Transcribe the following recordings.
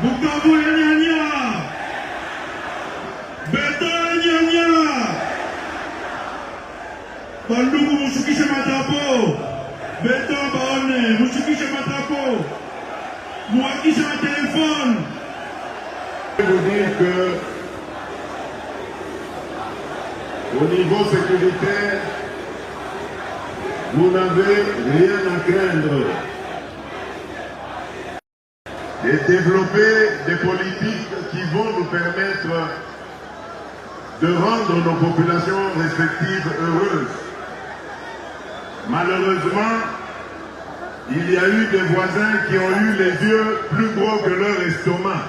Bukavu ya nyanya, Beta ya nyanya, Bandungu mushukishe matapo, Beta baone mushukishe matapo, muhakishe ma téléphone. Je vais vous dire que au niveau sécuritaire, vous n'avez rien à craindre. Et développer des politiques qui vont nous permettre de rendre nos populations respectives heureuses. Malheureusement, il y a eu des voisins qui ont eu les yeux plus gros que leur estomac.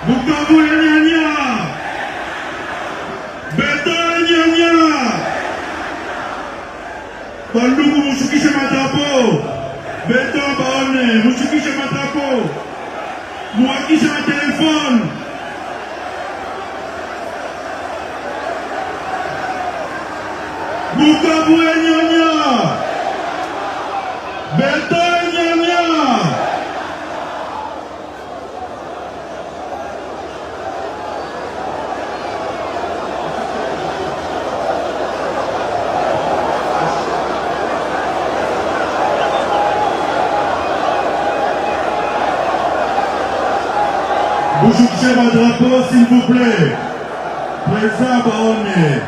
Bukavu ya nyanya, Beta ya nyanya, Bandungu mushukishe madrapo. Beto baone, mushukishe madrapo. Muhakishe matelefone. Bukavu enyanya. Beto enyanya. Mushukishe madrapo s'il vous plaît. Président Baone.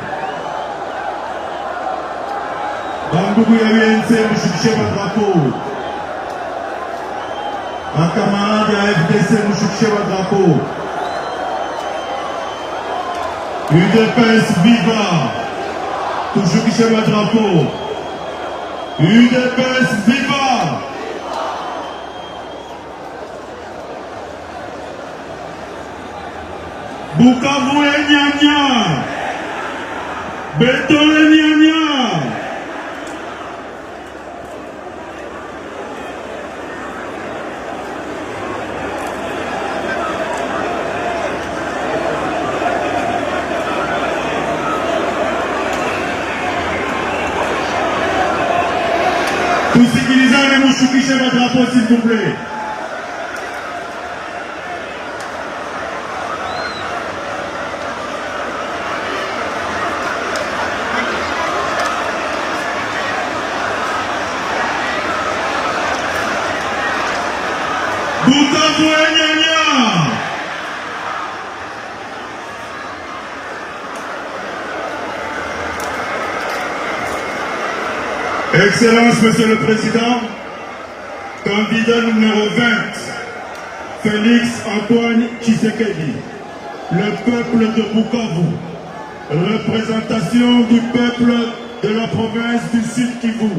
Bandugu ya UNC mushukishe madrapo. Bakamarade ya FDC mushukishe madrapo. UDPS viva. Mushukishe madrapo. UDPS viva. Bukavu enyanya. Beto enyanya. Tusikilizane, mushukishe madrapo s'il vous plaît. Bukavu enyanya. Excellence, Monsieur le Président, candidat numéro 20, Félix Antoine Tshisekedi, le peuple de Bukavu, représentation du peuple de la province du Sud Kivu,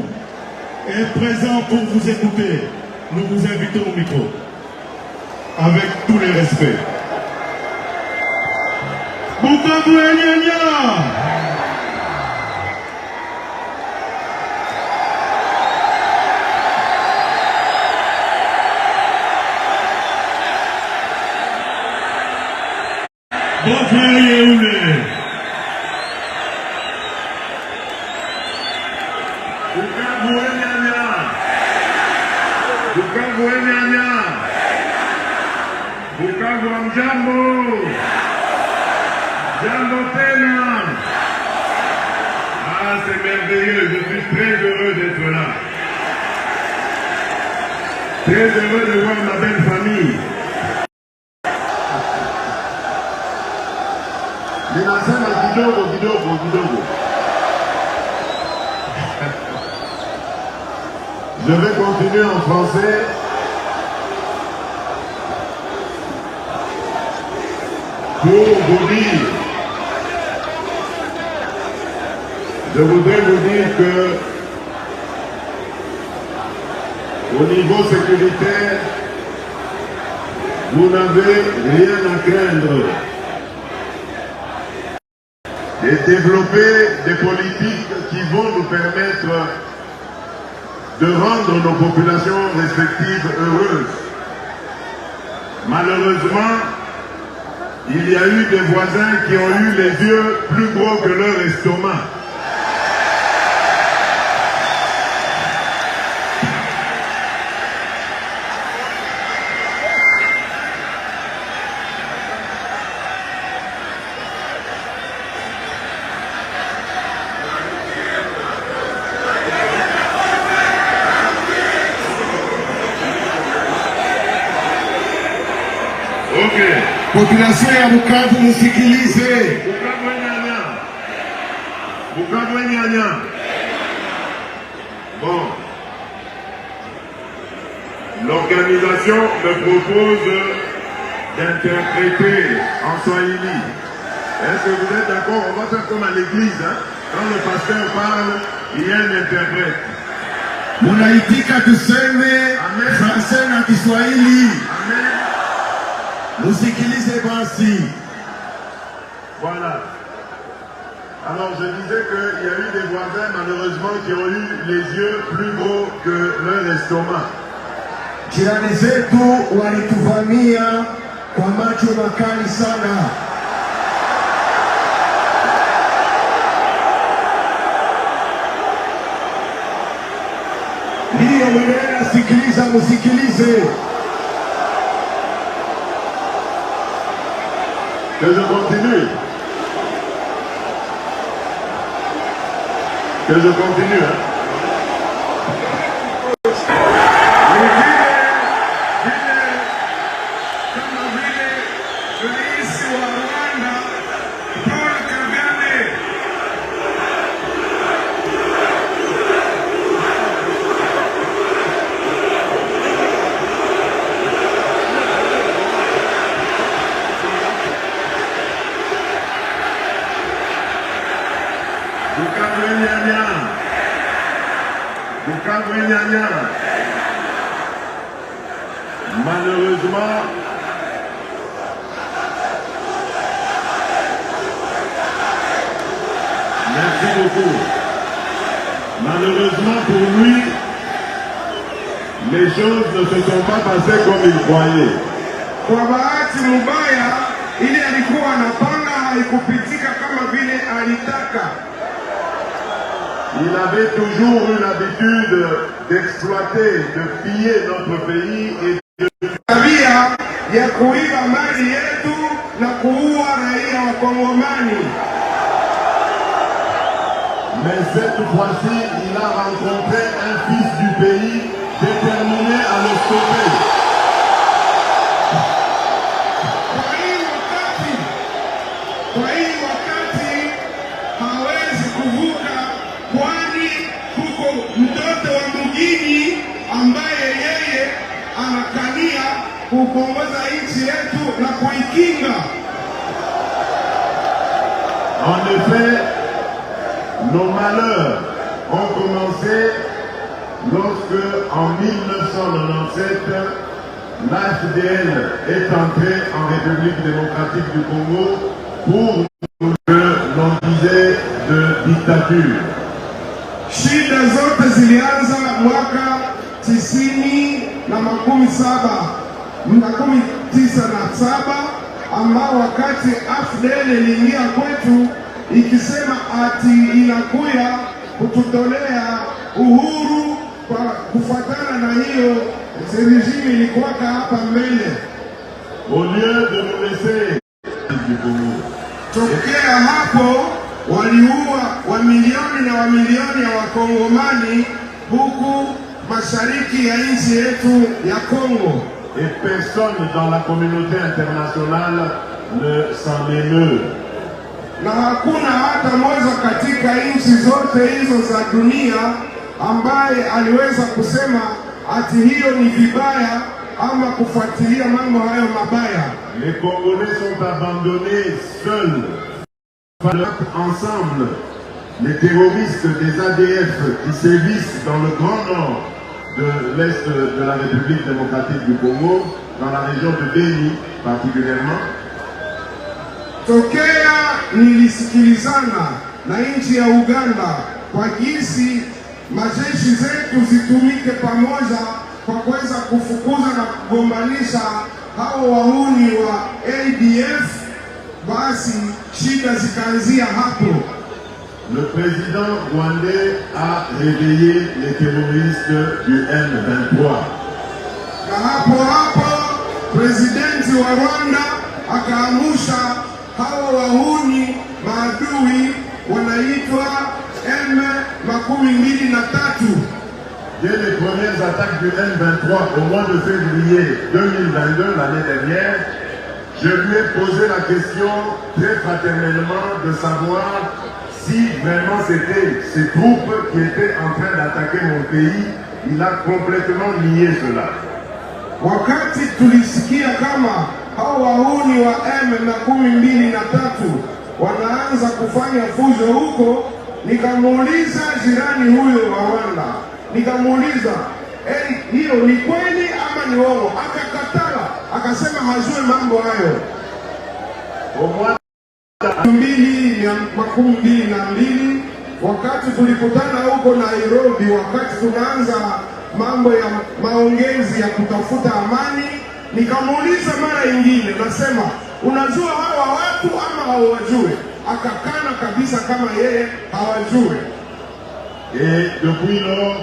est présent pour vous écouter. Nous vous invitons au micro, avec tous les respects. Bukavu enyanya. Bon frère Yehoulé. Bukavu enyanya. Bukavu enyanya. Bukavu amjambo. Jambo tena. Ah, c'est merveilleux, je suis très heureux d'être là. Très heureux de voir ma belle famille. Ninasema kidogo kidogo kidogo. Je vais continuer en français. Pour vous dire, je voudrais vous dire que au niveau sécuritaire, vous n'avez rien à craindre. Et développer des politiques qui vont nous permettre de rendre nos populations respectives heureuses. Malheureusement, il y a eu des voisins qui ont eu les yeux plus gros que leur estomac. Population ya Bukavu musikilize. Bukavu enyanya. Bon. L'organisation me propose d'interpréter en swahili. Est-ce que vous êtes d'accord? On va faire comme à l'église. Hein? Quand le pasteur parle, il y a un interprète. Munaitika tuseme Français na Kiswahili. Amen. Musikilize basi. Voilà. Alors je disais qu'il y a eu des voisins malheureusement qui ont eu les yeux plus gros que leur estomac. Jirani zetu walituvamia kwa macho makali sana. Ndiyo mwenyewe, sikiliza, musikilize. Que je continue. Que je continue, hein. Malheureusement, merci beaucoup. Malheureusement pour lui, les choses ne se sont pas passées comme il croyait. Kwa bahati mbaya, ile alikuwa anapanga haikupitika kama vile alitaka. Il avait toujours eu l'habitude d'exploiter, de piller notre pays et tabia ya kuiba mali yetu na kuua raia wa Kongomani. Mais cette fois-ci, il a rencontré un fils du pays déterminé à le stopper. Kwa hii wakati hawezi kuvuka, kwani kuko mtoto wa mjini ambaye yeye anakania kuongoza nchi yetu na kuikinga. En effet, nos malheurs ont commencé lorsque, en 1997, l'AFDL est entré en République démocratique du Congo pour que l'on disait de dictature. Shida zote zilianza mwaka 1997 ambao wakati AFDL iliingia kwetu ikisema ati inakuya kututolea uhuru kwa kufuatana na hiyo regime ilikuwa hapa mbele. Au lieu de nous laisser du Congo. Tokea hapo waliua wamilioni na wamilioni ya Wakongomani huku mashariki ya nchi yetu ya Kongo. Et personne dans la communauté internationale ne s'en émeut. Na hakuna hata mmoja katika nchi zote hizo za dunia ambaye aliweza kusema ati hiyo ni vibaya ama kufuatilia mambo hayo mabaya. Les Congolais sont abandonnés seuls. Ensemble, les terroristes des ADF qui sévissent dans le grand nord de l'Est de la République démocratique du Congo, dans la région de Beni particulièrement. Tokea nilisikilizana na nchi ya Uganda kwa jinsi majeshi zetu zitumike pamoja kwa kuweza kufukuza na kugombanisha hao wahuni wa ADF, basi shida zikaanzia hapo. Le président rwandais a réveillé les terroristes du M23. Na hapo presidenti wa Rwanda akaamusha hao wahuni maadui wanaitwa M23. Dès les premières attaques du M23 au mois de février 2022, l'année dernière, je lui ai posé la question très fraternellement de savoir si vraiment c'était ces troupes qui étaient en train d'attaquer mon pays. Il a complètement nié cela. Wakati tulisikia kama hao wahuni wa M23 wanaanza kufanya fujo huko, nikamuuliza jirani huyo wa Rwanda, nikamuuliza hiyo ni kweli ama ni uongo? Akakatala, akasema hajui mambo hayo. 2022 wakati tulikutana huko Nairobi, wakati tunaanza mambo ya maongezi ya kutafuta amani, nikamuuliza mara nyingine, nasema unajua hawa watu ama hawajue? Akakana kabisa kama yeye hawajue. Et depuis lors,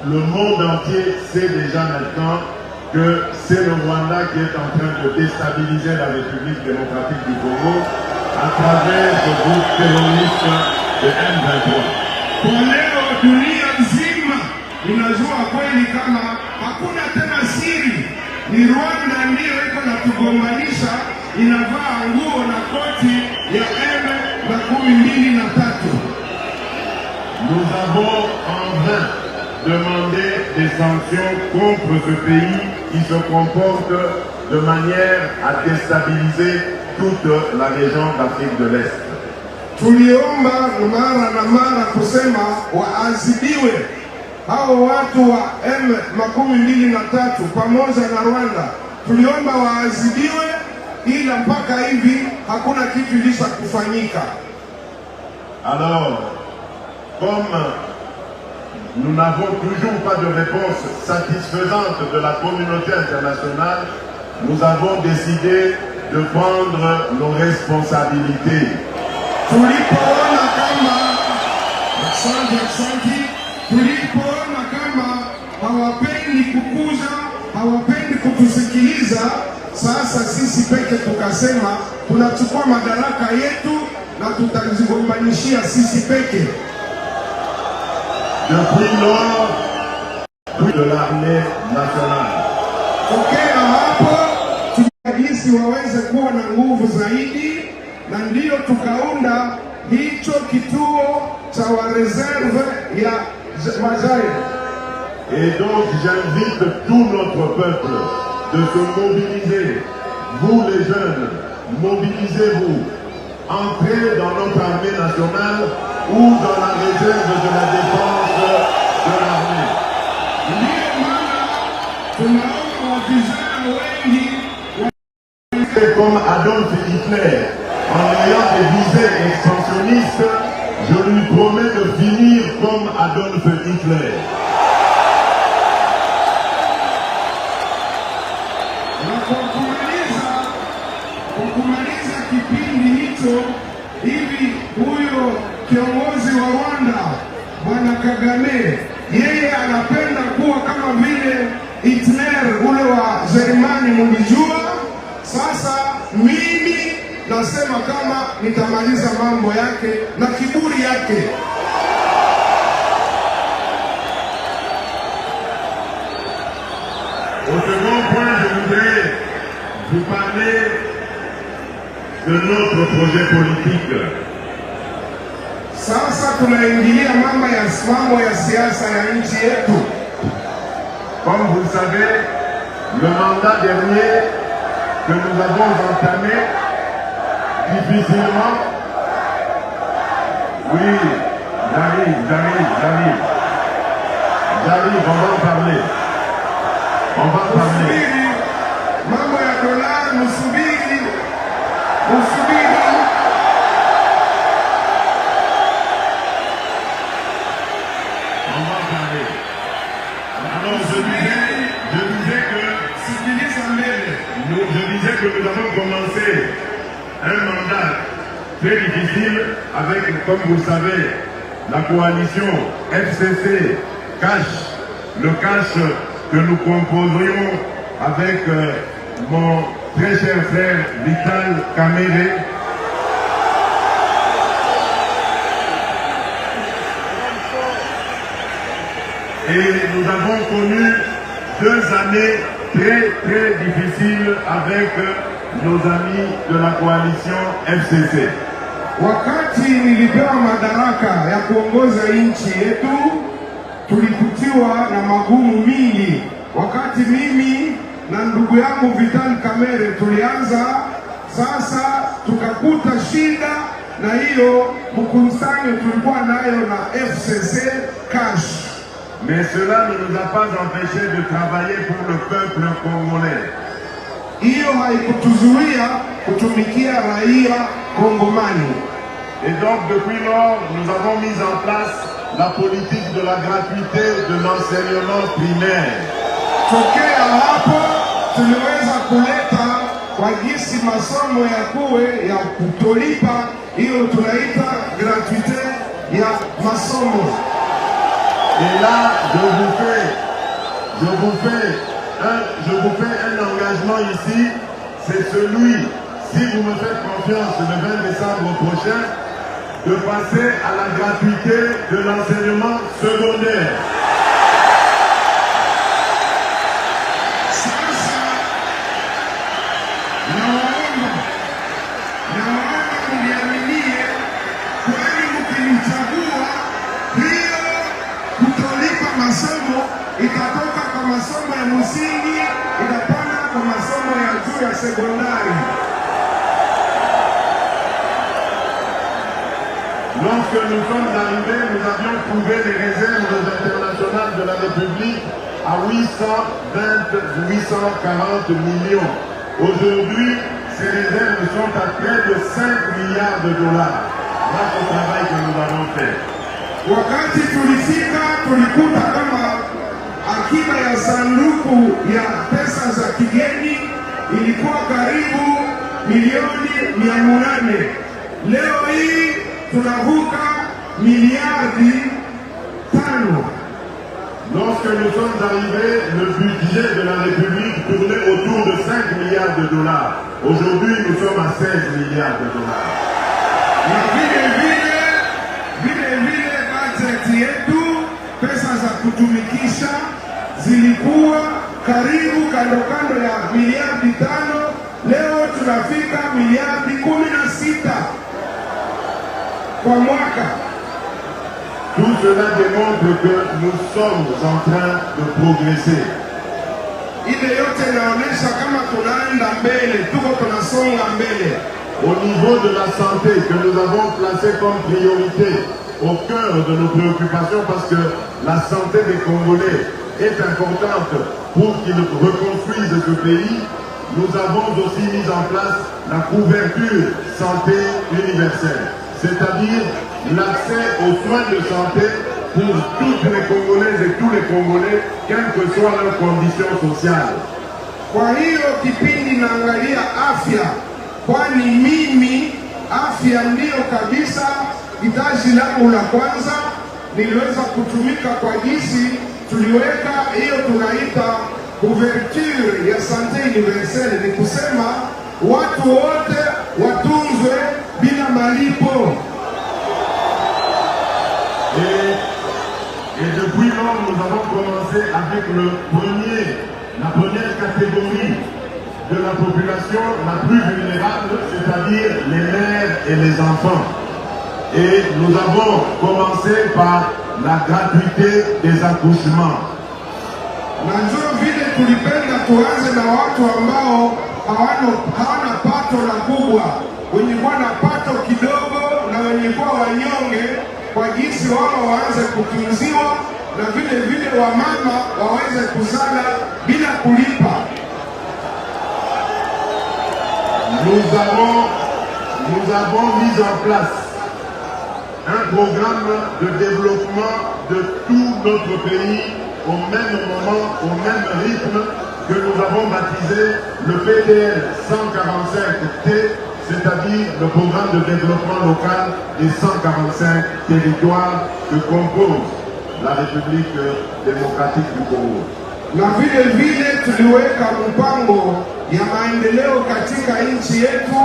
le monde entier sait déjà maintenant que c'est le Rwanda qui est en train de déstabiliser la République démocratique du Congo à travers ce groupe terroriste de M23. Kwa leo dunia nzima inajua kweli kama hakuna tena siri, ni Rwanda ndiyo iko na tugombanisha, inavaa nguo na koti ya M23. Nous avons en vain demandé des sanctions contre ce pays qui se comporte de manière à déstabiliser toute la région d'Afrique de l'Est. Tuliomba mara na mara kusema waadhibiwe hao watu wa M23 pamoja na Rwanda. Tuliomba waadhibiwe, ila mpaka hivi hakuna kitu kilicho kufanyika. Alors, comme nous n'avons toujours pas de réponse satisfaisante de la communauté internationale, nous avons décidé de prendre nos responsabilités. Tulipoona kama hawapendi kukuza, hawapendi kutusikiliza, sasa sisi peke tukasema tunachukua madaraka yetu na tutazigombanishia sisi peke. Depuis lors, de l'armée nationale. Tokea hapo tunajisi waweze kuwa na nguvu zaidi, na ndiyo tukaunda hicho kituo cha wa reserve ya Majaire. Et donc j'invite tout notre peuple de se mobiliser. Vous les jeunes, mobilisez-vous. Entrez dans notre armée nationale ou dans la réserve de la défense de l'armée. Comme Adolf Hitler, en ayant des visées expansionnistes, je lui promets de finir comme Adolf Hitler. Kumaliza kipindi hicho, hivi huyo kiongozi wa Rwanda Bwana Kagame, yeye anapenda kuwa kama vile Hitler ule wa Jerumani, mlijua. Sasa mimi nasema kama nitamaliza mambo yake na kiburi yake. Au second point, je voudrais vous parler de notre projet politique. Sasa tunaingilia mambo ya siasa ya nchi yetu. Comme vous le savez, le mandat dernier que nous avons entamé difficilement. Oui, j'arrive, on va en parler. On va parler. Mambo ya dola, musubiri. On va parler. Alors je disais que nous avons commencé un mandat très difficile avec, comme vous le savez, la coalition FCC Cash, le Cash que nous composerions avec mon très cher frère Vital Kamerhe. Et nous avons connu 2 années très difficiles avec nos amis de la coalition FCC. Wakati nilipewa madaraka ya kuongoza nchi yetu, tulikutiwa na magumu mingi. Wakati mimi na ndugu yangu Vital Kamerhe tulianza, sasa tukakuta shida, na hiyo mkusanyo tulikuwa nayo na FCC Cash. Mais cela ne nous a pas empêchés de travailler pour le peuple congolais. Hiyo haikutuzuia kutumikia raia Kongomani. Et donc depuis lors, nous avons mis en place la politique de la gratuité de l'enseignement primaire. Tokea hapo tuliweza kuleta kwa jinsi masomo ya kuwe ya kutolipa, hiyo tunaita gratuité ya masomo. Et là, je vous fais un engagement ici, c'est celui, si vous me faites confiance le 20 décembre prochain, de passer à la gratuité de l'enseignement secondaire. Masomo itatoka kwa masomo ya msingi itapanda kwa masomo ya juu ya sekondari. Lorsque nous sommes arrivés, nous avions trouvé les réserves internationales de la République à 840 millions. Aujourd'hui, ces réserves sont à près de 5 milliards de dollars grâce au travail que nous avons fait. Wakati tulifika tulikuta kama akiba ya sanduku ya pesa za kigeni ilikuwa karibu milioni 800. Leo hii tunavuka miliardi 5. Lorsque nous sommes arrivés, le budget de la République tournait autour de 5 milliards de dollars. Aujourd'hui, nous sommes à 16 milliards de dollars. Na vile bajeti yetu, pesa za kutumikisha zilikuwa karibu kando ya miliardi 5. Leo tunafika miliardi 16 kwa mwaka. Tout cela démontre que nous sommes en train de progresser. Ile yote inaonyesha kama tunaenda mbele, tuko tunasonga mbele. Au niveau de la santé que nous avons placé comme priorité au cœur de nos préoccupations parce que la santé des Congolais est importante pour qu'ils reconstruisent ce pays, nous avons aussi mis en place la couverture santé universelle, c'est-à-dire l'accès aux soins de santé pour toutes les Congolaises et tous les Congolais, quelles que soient leurs conditions sociales. Kwa hiyo kipindi naangalia afya, kwani mimi afya ndiyo kabisa hitaji langu la kwanza. Niliweza kutumika kwa jinsi tuliweka hiyo tunaita couverture ya santé universelle, ni kusema watu wote watunzwe bila malipo. Et depuis lors, nous avons commencé avec la première catégorie de la population la plus vulnérable, c'est-à-dire les mères et les enfants. Et nous avons commencé par la gratuité des accouchements. Na njoo vile tulipenda tuanze na watu ambao hawana pato la kubwa, wenye kuwa na pato kidogo na wenye kuwa wanyonge, kwa jinsi wao waanze kutunziwa na vile wamama waweze kuzala bila kulipa. Nous avons mis en place un programme de développement de tout notre pays au même moment, au même rythme, que nous avons baptisé le PDL 145T, c'est-à-dire le programme de développement local des 145 territoires que compose la République démocratique du Congo. Na vile tuliweka mpango ya maendeleo katika nchi yetu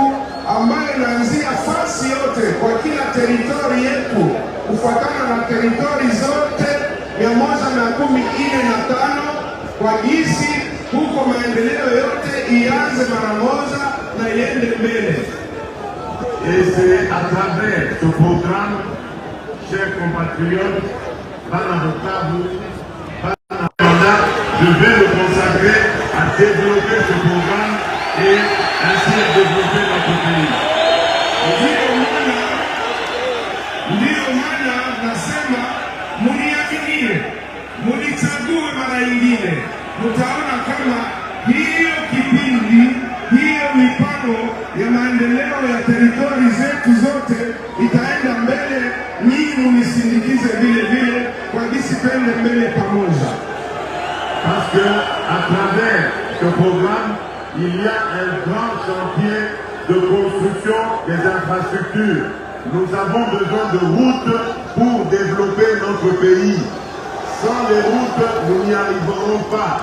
ambayo inaanzia fasi yote kwa kila teritori yetu kufuatana na teritori zote 145 kwa jinsi huko maendeleo yote ianze mara moja na iende mbele. Et c'est à travers ce programme, chers compatriotes, je vais me consacrer à développer ce programme et ainsi développer notre pays. Ndiyo maana nasema muniaminie, munichague mara nyingine, mtaona kama hiyo kipindi, hiyo mipango ya maendeleo maendeleo ya teritori zetu zote itaenda mbele, nyinyi munisindikize vile vile kwa gisi pende mbele pamoja. Parce que à travers ce programme, il y a un grand chantier de construction des infrastructures. Nous avons besoin de routes pour développer notre pays. Sans les routes, nous n'y arriverons pas.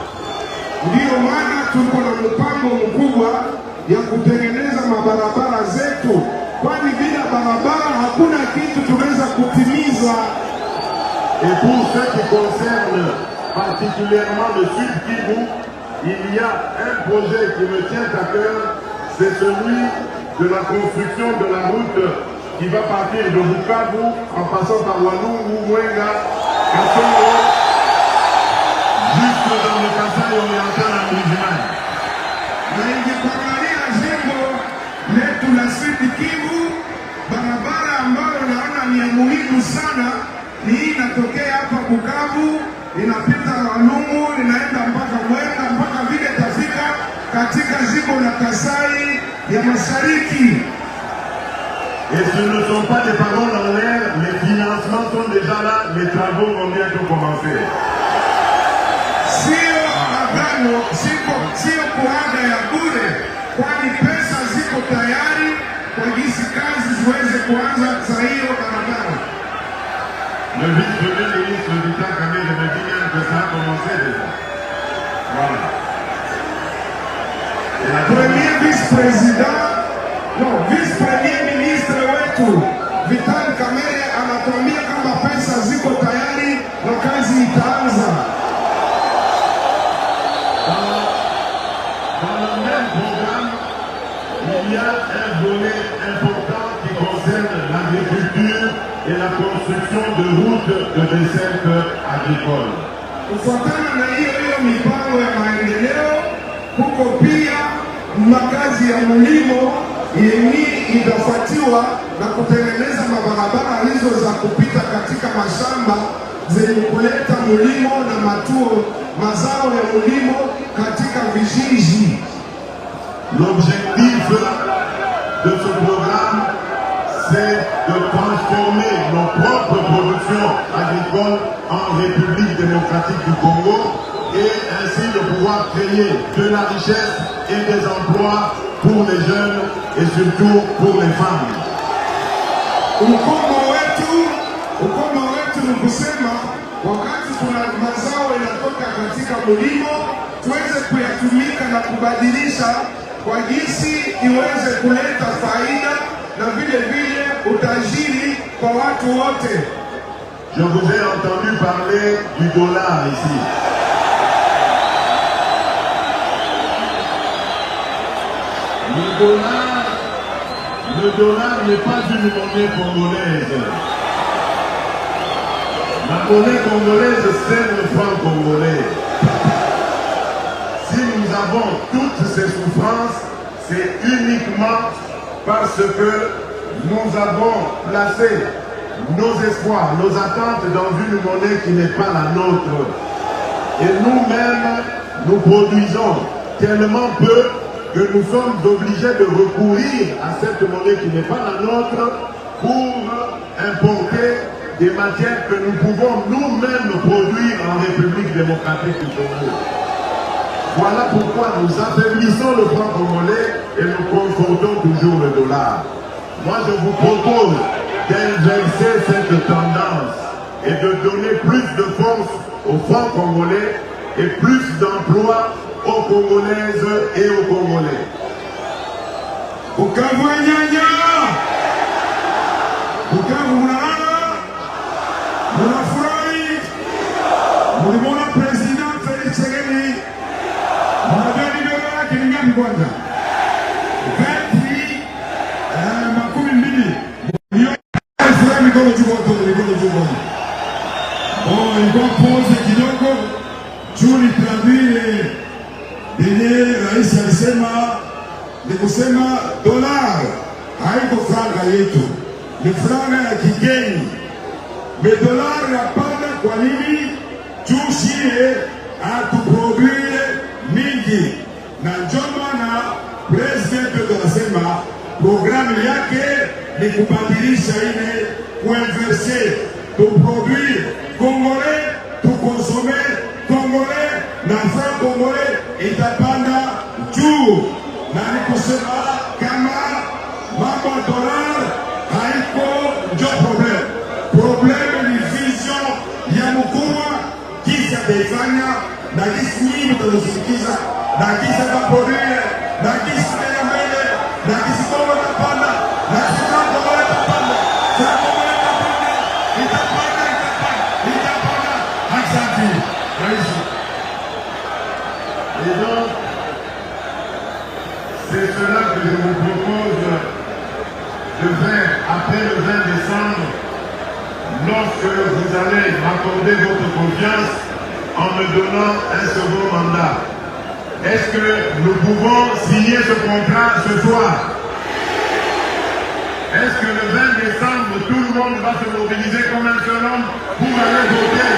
Ndiyo maana tuko na mpango mkubwa ya kutengeneza mabarabara zetu, kwani bila barabara hakuna kitu tunaweza kutimiza. Et pour ce qui concerne particulièrement le Sud Kivu, il y a un projet qui me tient à cœur, c'est celui de la construction de la route qui va partir de Bukavu en passant par Walungu, Mwenga, Kasongo, jusque dans le Kasai oriental en Brisbane. Na ingekuangalia jimbo letu la Sud Kivu, barabara ambayo naona ni ya muhimu sana ni hii inatokea hapa Bukavu, inapita Walungu, inaenda mpaka Mwenga, mpaka vile tafika katika jimbo la Kasai ya Mashariki. Et ce ne sont pas des paroles en l'air, les financements sont déjà là, les travaux vont bientôt commencer. Sio agano, sio kuaga ya bure, kwani pesa ziko tayari kwa jinsi kazi ziweze kuanza saa hiyo barabara. Le vice-premier ministre d'État Kamé de Medina que ça a commencé déjà. Voilà. Premier vice-président, non, vice-premier ministre wetu Vital Kamerhe anatuambia kama pesa ziko tayari na kazi itaanza. Dans le même programme, il y a un volet important qui concerne l'agriculture et la construction de routes de desserte agricole. Kufuatana na hiyo mipango ya maendeleo, huko pia makazi ya mlimo yenye itafuatiwa na kutengeneza mabarabara hizo za kupita katika mashamba zenye kuleta mlimo na mazao ya mlimo katika vijiji. L'objectif de ce programme, c'est de transformer nos propres productions agricoles en République démocratique du Congo et ainsi de pouvoir créer de la richesse et des emplois pour les jeunes et surtout pour les femmes. Ukomo wetu ni kusema wakati kuna mazao yanatoka katika mlimo tuweze kuyatumika na kubadilisha kwa jinsi iweze kuleta faida na vile vile utajiri kwa watu wote. Je vous ai entendu parler du dollar ici. Le dollar n'est pas une monnaie congolaise. La monnaie congolaise, c'est le franc congolais. Si nous avons toutes ces souffrances, c'est uniquement parce que nous avons placé nos espoirs, nos attentes dans une monnaie qui n'est pas la nôtre. Et nous-mêmes, nous produisons tellement peu que nous sommes obligés de recourir à cette monnaie qui n'est pas la nôtre pour importer des matières que nous pouvons nous-mêmes produire en République démocratique du Congo. Voilà pourquoi nous affaiblissons le franc congolais et nous confortons toujours le dollar. Moi, je vous propose d'inverser cette tendance et de donner plus de force au franc congolais et plus d'emplois aux Congolaises et aux Congolais. Bukavu nyanya, Bukavu mnalala, mnafurahi, mlimwona President Felix Tshisekedi, mnajua ni dola yake ni ngapi kwanza? Makumi mbili. Mikono juu watu, mikono juu watu. Ilikuwa pause kidogo, juu ni traduire yenye rais alisema, ni kusema dolar haiko franga yetu, ni franga ya kigeni. Dolar hapana. Kwa nini? Juu sie hatuproduire mingi, na ndio maana president anasema programu yake ni kubadilisha ile kuinverse tuproduire congolais tukonsome congolais na franc congolais itapanda juu, na ni kusema kama mambo ya dolar haiko ndio probleme ni vision ya mkubwa jinsi ataifanya na jinsi nyinyi mtazosikiza na jinsi ataproduire na jinsi ya mbele na jinsi Kongo itapanda na jinsi Kongo itapanda itapanda. Asante Rais. Et donc, c'est cela que je vous propose de faire après le 20 décembre, lorsque vous allez m'accorder votre confiance en me donnant un second mandat. Est-ce que nous pouvons signer ce contrat ce soir? Est-ce que le 20 décembre, tout le monde va se mobiliser comme un seul homme pour aller voter?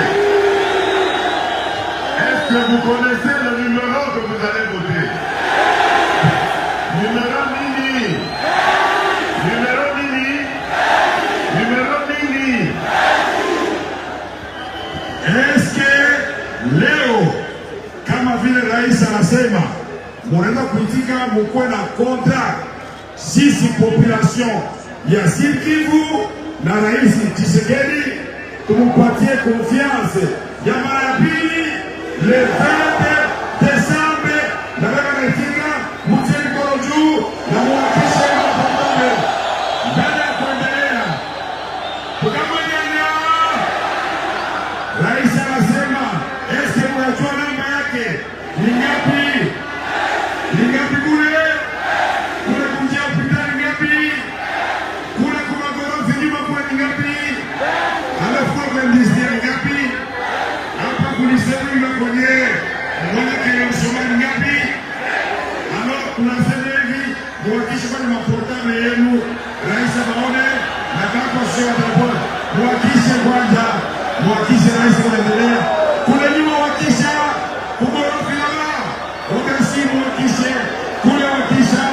Est-ce que vous connaissez le numéro que vous allez voter? Numéro Mini. Numéro Mini. Numéro Mini. Est-ce que leo kama vile rais anasema munaenda kuitika mkuwe na kontra sisi population ya Sud Kivu na Rais Tshisekedi tumupatie confiance ya mara ya pili le 20 Desembre, na baba naitika mutie mikono juu na muhakishe mapambano mbele ya kuendelea. Tukamwonyana rais anasema eske mnajua namba yake ni ngapi? Ni ngapi kule? Kule kujia hospitali ngapi? Kule kuna gorofa nyuma kule ni ngapi? Alafu kwa ndizia ngapi? Hapa kulisema ile kwenye mwana kile msomani ngapi? Ano tunasema hivi muhakishe kwa maportale yenu rais abaone na kako sio telefoni. Muhakishe kwanza, muhakishe rais anaendelea. Kule nyuma wakisha kugorofi la wakasi muhakishe kule wakisha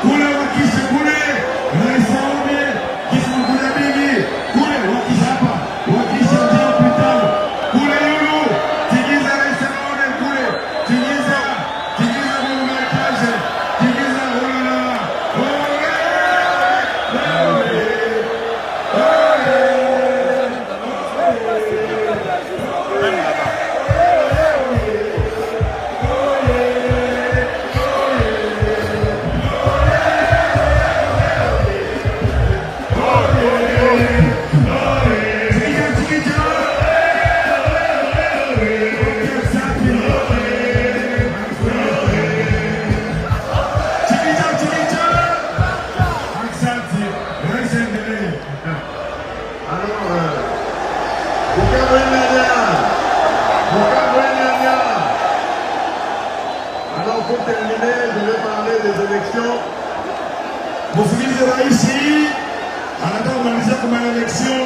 kule wakisha kule rais aone kisa mkuja bigi kule wakisha hapa wakisha ndio hospitali kule yulu tigiza rais aone kule tigiza mungu etaje tigiza ulala Alors pour terminer, je vais parler des élections. Musikilize rais anataka kumalizia kwa election,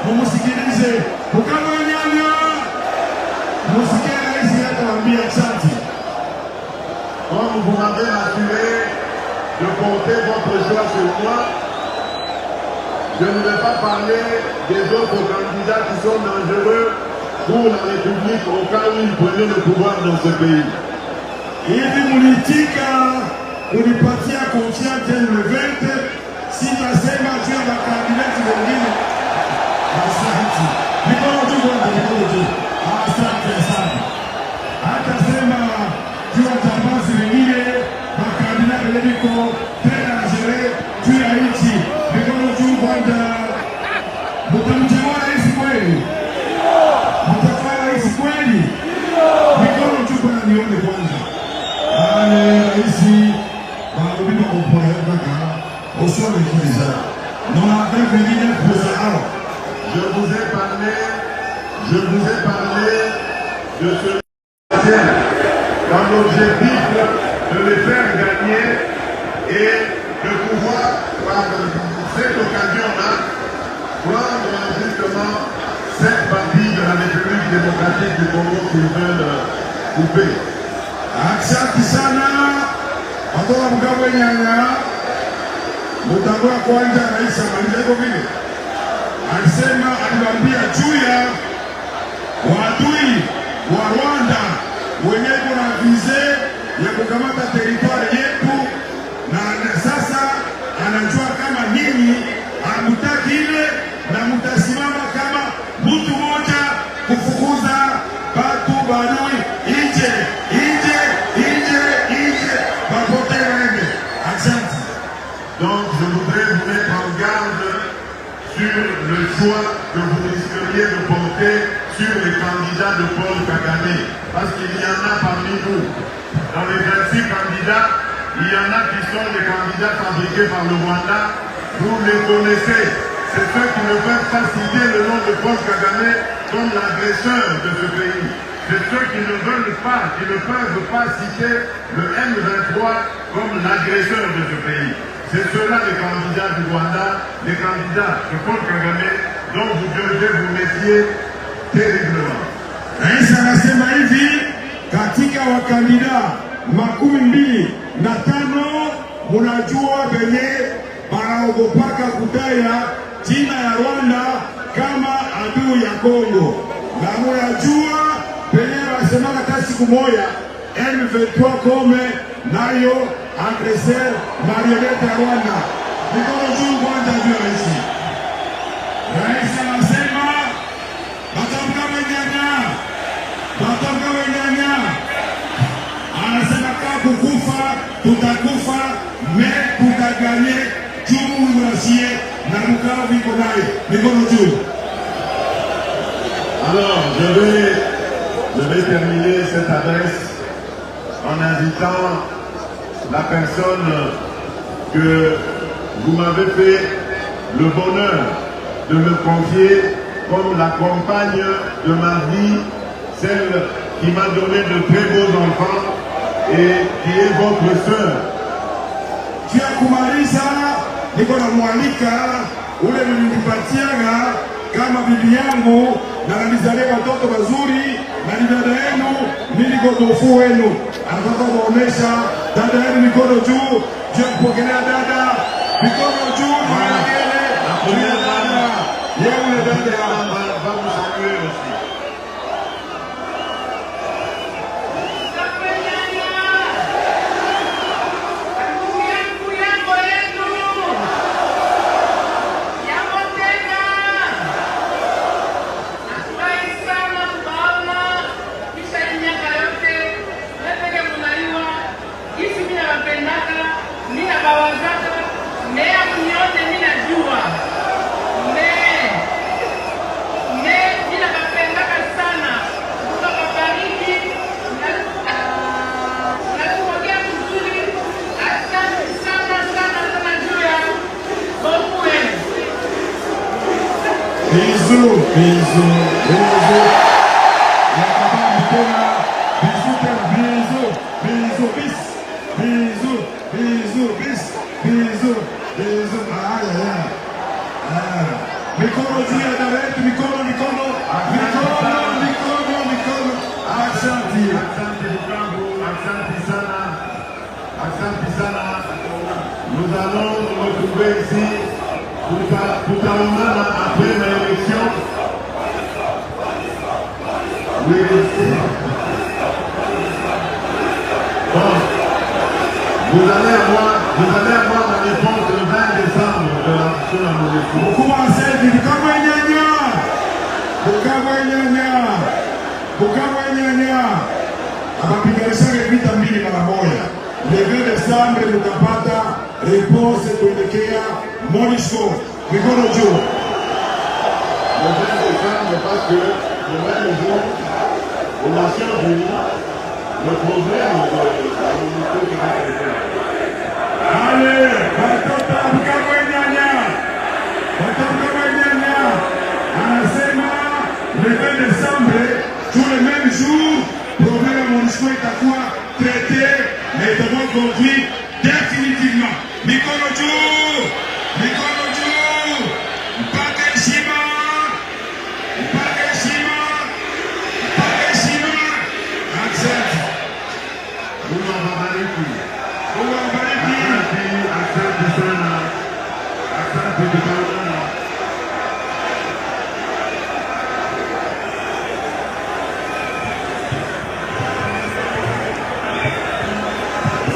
mumusikilize. Ukamwonyana. Musikie rais atawaambia asante. Comme vous m'avez assuré de porter votre choix sur moi, je ne vais pas parler des autres candidats qui sont dangereux pour la République au cas où ils prenaient le pouvoir dans ce pays. Hivi mulitika unipatia confiance le 20 sitasema juu ya makandidati wengine. Asante. Mikono juu kwanza, mikono juu. Asante sana. Hatasema juu ya tambazi wengine makandidati weliko tena jere juu ya nchi. Mikono juu kwanza. Mtamchagua rais kweli? Mtafanya rais kweli? Mikono juu kwanza nione kwanza. Ici, on ne peut pas comprendre au soir de Kinshasa. Nous avons venu pour ça. Je vous ai parlé de ce dans l'objectif de les faire gagner et de pouvoir, par cette occasion-là, prendre justement cette partie de la République démocratique du Congo qu'ils veulent couper. Asante sana watoka Mkabwenyanya mtangua kwanza rais amaliza hivyo vile. Alisema aliwaambia juu ya wadui wa Rwanda wenyewe kuna vize ya kukamata teritwari yetu, na sasa anajua kama nyinyi hamutaki ile na mutasimama kama mtu mmoja kufukuza batu badui nje bapote waende. Asante. Donc je voudrais vous mettre en garde sur le choix que vous risqueriez de porter sur les candidats de Paul Kagame. Parce qu'il y en a parmi vous. Dans les 26 candidats, il y en a qui sont des candidats fabriqués par le Rwanda. Vous les connaissez. C'est ceux qui ne peuvent pas citer le nom de Paul Kagame comme l'agresseur de ce pays. C'est ceux qui ne veulent pas, qui ne peuvent pas citer le M23 comme l'agresseur de ce pays. C'est ceux-là les candidats du Rwanda, les candidats de Paul Kagame, dont vous devez vous méfier terriblement. Rais anasema hivi, katika wakandida 25 munajua benye banaogopaka kutaya jina ya Rwanda kama adui ya Kongo, na munajua benye basemaka hata siku moja M23 kome nayo agreseur marionnette ya Rwanda. Mikono juu kwanza juu ya rais. Rais anasema batamka wenyanya, anasema kama kukufa tutakufa, me tutaganye jumu murasie na mukao viko naye. Mikono juu. Alors je vais terminer cette adresse en invitant la personne que vous m'avez fait le bonheur de me confier comme la compagne de ma vie, celle qui m'a donné de très beaux enfants et qui est votre sœur. Kia kumaliza niko na mwalika ule mlinipatia kama bibi yangu na nalizalia watoto wazuri na ni dada yenu, mimi niko tofu wenu. Anataka kuonesha dada yenu, mikono juu, je kupokelea dada, mikono juu, maana yule dada, yule dada va vous saluer aussi. Bisous. Mikono juu ya direct, mikono. Asante sana. Nous allons nous retrouver ici tutaonana après l'élection. Oui. Bon. Vous allez avoir la réponse le 20 décembre de la sur la élection. Bukavu akapiganisha vita mbili mara moja. Le 20 décembre mtapata réponse kuelekea MONUSCO. Mikono juu. Le 20 décembre parce que le même jour, aux Nations Unies, le problème de la MONUSCO qui va être. Allez, watoto Bukavu nyanya. Anasema le 20 décembre, tout le même jour, problème à MONUSCO itakuwa traité na itakuwa conduit définitivement. Mikono juu. Mpaka heshima. Accent. Mungu awabariki. Mungu awabariki. Asante sana.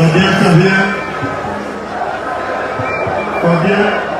Fabien. Fabien.